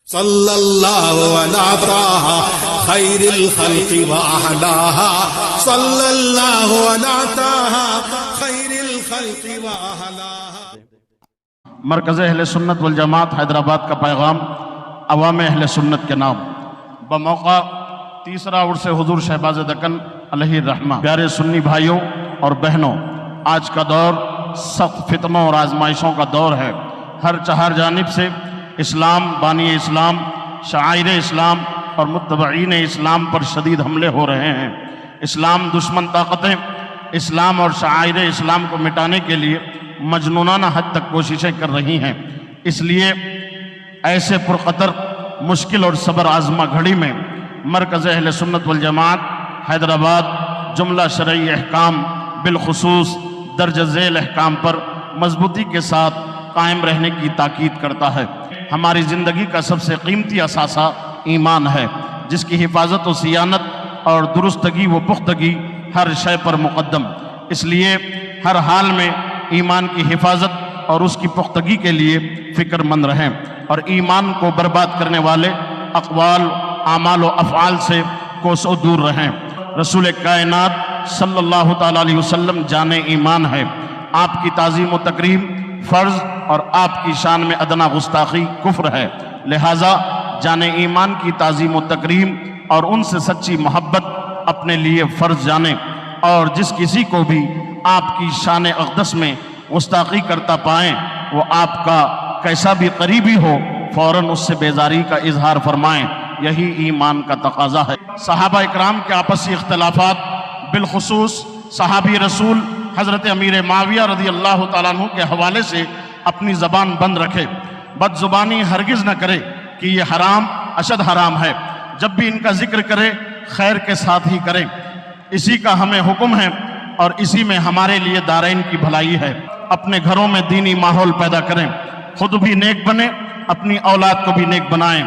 صلی اللہ علیہ خیر الخلق وأحلاها صلی اللہ علیہ خیر الخلق وأحلاها۔ مرکز اہل سنت والجماعت حیدرآباد کا پیغام عوام اہل سنت کے نام بموقع تیسرا عرس حضور شہباز دکن علیہ الرحمہ۔ پیارے سنی بھائیوں اور بہنوں، آج کا دور سخت فتنوں اور آزمائشوں کا دور ہے۔ ہر چہار جانب سے اسلام، بانی اسلام، شعائر اسلام اور متبعین اسلام پر شدید حملے ہو رہے ہیں۔ اسلام دشمن طاقتیں اسلام اور شعائر اسلام کو مٹانے کے لیے مجنونانہ حد تک کوششیں کر رہی ہیں۔ اس لیے ایسے پرخطر، مشکل اور صبر آزما گھڑی میں مرکز اہل سنت والجماعت حیدرآباد جملہ شرعی احکام، بالخصوص درج ذیل احکام پر مضبوطی کے ساتھ قائم رہنے کی تاکید کرتا ہے۔ ہماری زندگی کا سب سے قیمتی اثاثہ ایمان ہے، جس کی حفاظت و صیانت اور درستگی و پختگی ہر شے پر مقدم۔ اس لیے ہر حال میں ایمان کی حفاظت اور اس کی پختگی کے لیے فکر مند رہیں، اور ایمان کو برباد کرنے والے اقوال، اعمال و افعال سے کوسوں دور رہیں۔ رسول کائنات صلی اللہ تعالیٰ علیہ وسلم جان ایمان ہے۔ آپ کی تعظیم و تکریم فرض اور آپ کی شان میں ادنا گستاخی کفر ہے، لہٰذا جان ایمان کی تعظیم و تکریم اور ان سے سچی محبت اپنے لیے فرض جانیں، اور جس کسی کو بھی آپ کی شان اقدس میں گستاخی کرتا پائیں، وہ آپ کا کیسا بھی قریبی ہو، فوراً اس سے بیزاری کا اظہار فرمائیں۔ یہی ایمان کا تقاضا ہے۔ صحابہ اکرام کے آپسی اختلافات، بالخصوص صحابی رسول حضرت امیر معاویہ رضی اللہ تعالیٰ عنہ کے حوالے سے اپنی زبان بند رکھے، بد زبانی ہرگز نہ کرے کہ یہ حرام اشد حرام ہے۔ جب بھی ان کا ذکر کرے، خیر کے ساتھ ہی کریں۔ اسی کا ہمیں حکم ہے اور اسی میں ہمارے لیے دارین کی بھلائی ہے۔ اپنے گھروں میں دینی ماحول پیدا کریں، خود بھی نیک بنیں، اپنی اولاد کو بھی نیک بنائیں۔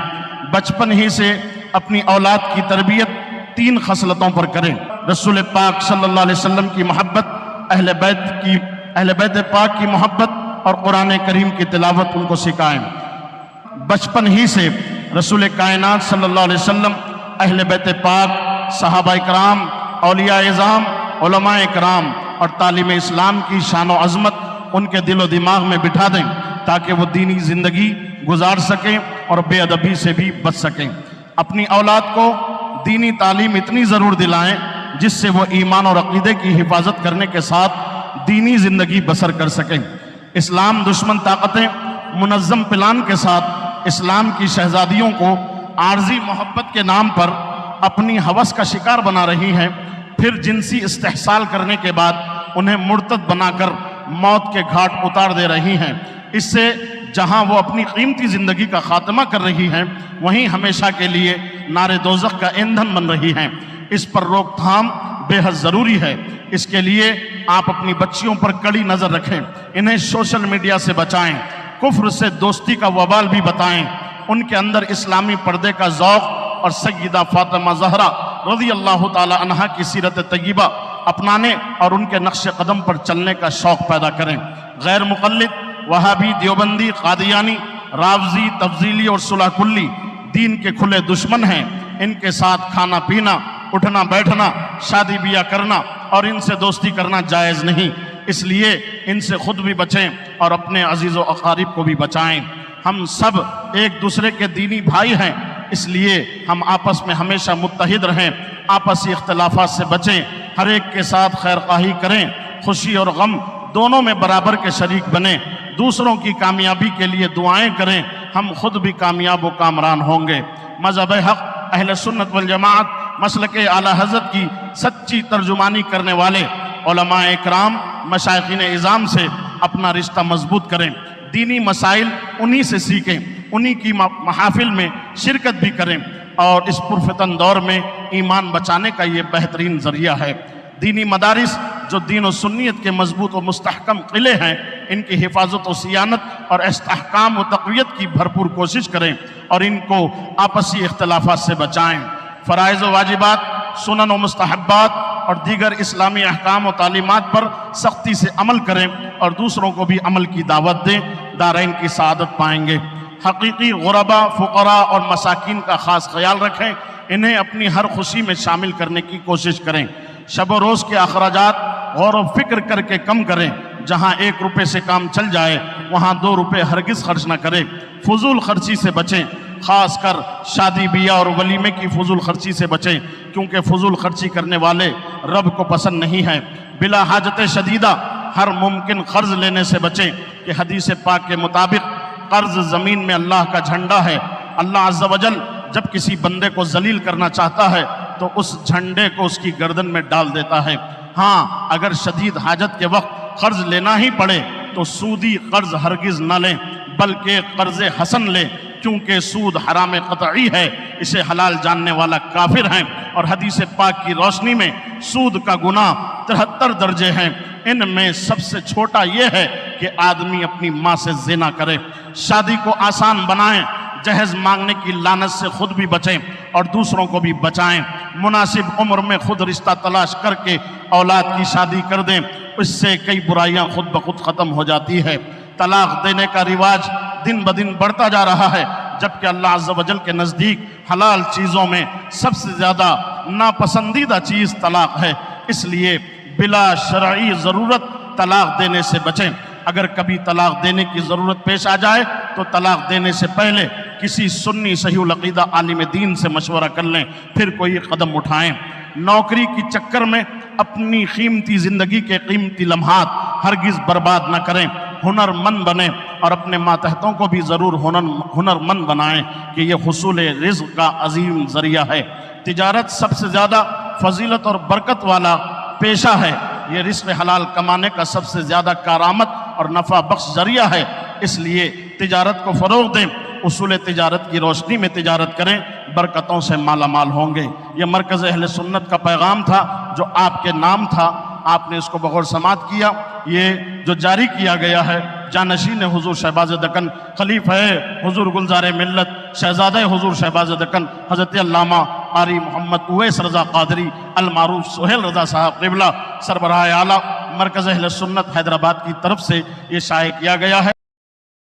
بچپن ہی سے اپنی اولاد کی تربیت 3 خصلتوں پر کریں۔ رسول پاک صلی اللہ علیہ وسلم کی محبت، اہل بیت پاک کی محبت اور قرآن کریم کی تلاوت ان کو سکھائیں۔ بچپن ہی سے رسول کائنات صلی اللہ علیہ وسلم، اہل بیت پاک، صحابہ کرام، اولیاء اعظام، علماء کرام اور تعلیم اسلام کی شان و عظمت ان کے دل و دماغ میں بٹھا دیں، تاکہ وہ دینی زندگی گزار سکیں اور بے ادبی سے بھی بچ سکیں۔ اپنی اولاد کو دینی تعلیم اتنی ضرور دلائیں جس سے وہ ایمان اور عقیدے کی حفاظت کرنے کے ساتھ دینی زندگی بسر کر سکیں۔ اسلام دشمن طاقتیں منظم پلان کے ساتھ اسلام کی شہزادیوں کو عارضی محبت کے نام پر اپنی ہوس کا شکار بنا رہی ہیں، پھر جنسی استحصال کرنے کے بعد انہیں مرتد بنا کر موت کے گھاٹ اتار دے رہی ہیں۔ اس سے جہاں وہ اپنی قیمتی زندگی کا خاتمہ کر رہی ہیں، وہیں ہمیشہ کے لیے نار دوزخ کا ایندھن بن رہی ہیں۔ اس پر روک تھام بے حد ضروری ہے۔ اس کے لیے آپ اپنی بچیوں پر کڑی نظر رکھیں، انہیں سوشل میڈیا سے بچائیں، کفر سے دوستی کا وبال بھی بتائیں، ان کے اندر اسلامی پردے کا ذوق اور سیدہ فاطمہ زہرا رضی اللہ تعالی عنہا کی سیرت طیبہ اپنانے اور ان کے نقش قدم پر چلنے کا شوق پیدا کریں۔ غیر مقلد، وہابی، دیوبندی، قادیانی، رافضی، تفضیلی اور صلح کلی دین کے کھلے دشمن ہیں۔ ان کے ساتھ کھانا پینا، اٹھنا بیٹھنا، شادی بیاہ کرنا اور ان سے دوستی کرنا جائز نہیں۔ اس لیے ان سے خود بھی بچیں اور اپنے عزیز و اقارب کو بھی بچائیں۔ ہم سب ایک دوسرے کے دینی بھائی ہیں، اس لیے ہم آپس میں ہمیشہ متحد رہیں، آپسی اختلافات سے بچیں، ہر ایک کے ساتھ خیر خواہی کریں، خوشی اور غم دونوں میں برابر کے شریک بنیں، دوسروں کی کامیابی کے لیے دعائیں کریں، ہم خود بھی کامیاب و کامران ہوں گے۔ مذہب حق اہل سنت والجماعت مسلک اعلیٰ حضرت کی سچی ترجمانی کرنے والے علماء اکرام، مشائخین اعظام سے اپنا رشتہ مضبوط کریں، دینی مسائل انہی سے سیکھیں، انہی کی محافل میں شرکت بھی کریں، اور اس پرفتن دور میں ایمان بچانے کا یہ بہترین ذریعہ ہے۔ دینی مدارس جو دین و سنیت کے مضبوط و مستحکم قلعے ہیں، ان کی حفاظت و صیانت اور استحکام و تقویت کی بھرپور کوشش کریں اور ان کو آپسی اختلافات سے بچائیں۔ فرائض و واجبات، سنن و مستحبات اور دیگر اسلامی احکام و تعلیمات پر سختی سے عمل کریں اور دوسروں کو بھی عمل کی دعوت دیں، دارین کی سعادت پائیں گے۔ حقیقی غربا، فقراء اور مساکین کا خاص خیال رکھیں، انہیں اپنی ہر خوشی میں شامل کرنے کی کوشش کریں۔ شب و روز کے اخراجات غور و فکر کر کے کم کریں، جہاں 1 روپے سے کام چل جائے وہاں 2 روپے ہرگز خرچ نہ کریں۔ فضول خرچی سے بچیں، خاص کر شادی بیاہ اور ولیمے کی فضول خرچی سے بچیں، کیونکہ فضول خرچی کرنے والے رب کو پسند نہیں ہیں۔ بلا حاجت شدیدہ ہر ممکن قرض لینے سے بچیں کہ حدیث پاک کے مطابق قرض زمین میں اللہ کا جھنڈا ہے۔ اللہ عز و جل جب کسی بندے کو ذلیل کرنا چاہتا ہے تو اس جھنڈے کو اس کی گردن میں ڈال دیتا ہے۔ ہاں، اگر شدید حاجت کے وقت قرض لینا ہی پڑے تو سودی قرض ہرگز نہ لیں، بلکہ قرض حسن لیں، کیونکہ سود حرام قطعی ہے، اسے حلال جاننے والا کافر ہیں، اور حدیث پاک کی روشنی میں سود کا گناہ 73 درجے ہیں۔ ان میں سب سے چھوٹا یہ ہے کہ آدمی اپنی ماں سے زنا کرے۔ شادی کو آسان بنائیں، جہیز مانگنے کی لعنت سے خود بھی بچیں اور دوسروں کو بھی بچائیں۔ مناسب عمر میں خود رشتہ تلاش کر کے اولاد کی شادی کر دیں، اس سے کئی برائیاں خود بخود ختم ہو جاتی ہے۔ طلاق دینے کا رواج دن بدن بڑھتا جا رہا ہے، جبکہ اللہ عز و جل کے نزدیک حلال چیزوں میں سب سے زیادہ ناپسندیدہ چیز طلاق ہے، اس لیے بلا شرعی ضرورت طلاق دینے سے بچیں۔ اگر کبھی طلاق دینے کی ضرورت پیش آ جائے تو طلاق دینے سے پہلے کسی سنی صحیح العقیدہ عالم دین سے مشورہ کر لیں، پھر کوئی قدم اٹھائیں۔ نوکری کی چکر میں اپنی قیمتی زندگی کے قیمتی لمحات ہرگز برباد نہ کریں، ہنرمند بنیں اور اپنے ماتحتوں کو بھی ضرور ہنرمند بنائیں کہ یہ حصول رزق کا عظیم ذریعہ ہے۔ تجارت سب سے زیادہ فضیلت اور برکت والا پیشہ ہے، یہ رزق حلال کمانے کا سب سے زیادہ کارآمد اور نفع بخش ذریعہ ہے، اس لیے تجارت کو فروغ دیں، اصول تجارت کی روشنی میں تجارت کریں، برکتوں سے مالا مال ہوں گے۔ یہ مرکز اہل سنت کا پیغام تھا جو آپ کے نام تھا، آپ نے اس کو بغور سماعت کیا۔ یہ جو جاری کیا گیا ہے جانشین حضور شہباز دکن، خلیفہ حضور گلزار ملت شہزادہ حضور شہباز دکن حضرت علامہ قاری محمد اویس رضا قادری المعروف سہیل رضا صاحب قبلہ سربراہ اعلیٰ مرکز اہل سنت حیدرآباد کی طرف سے یہ شائع کیا گیا ہے۔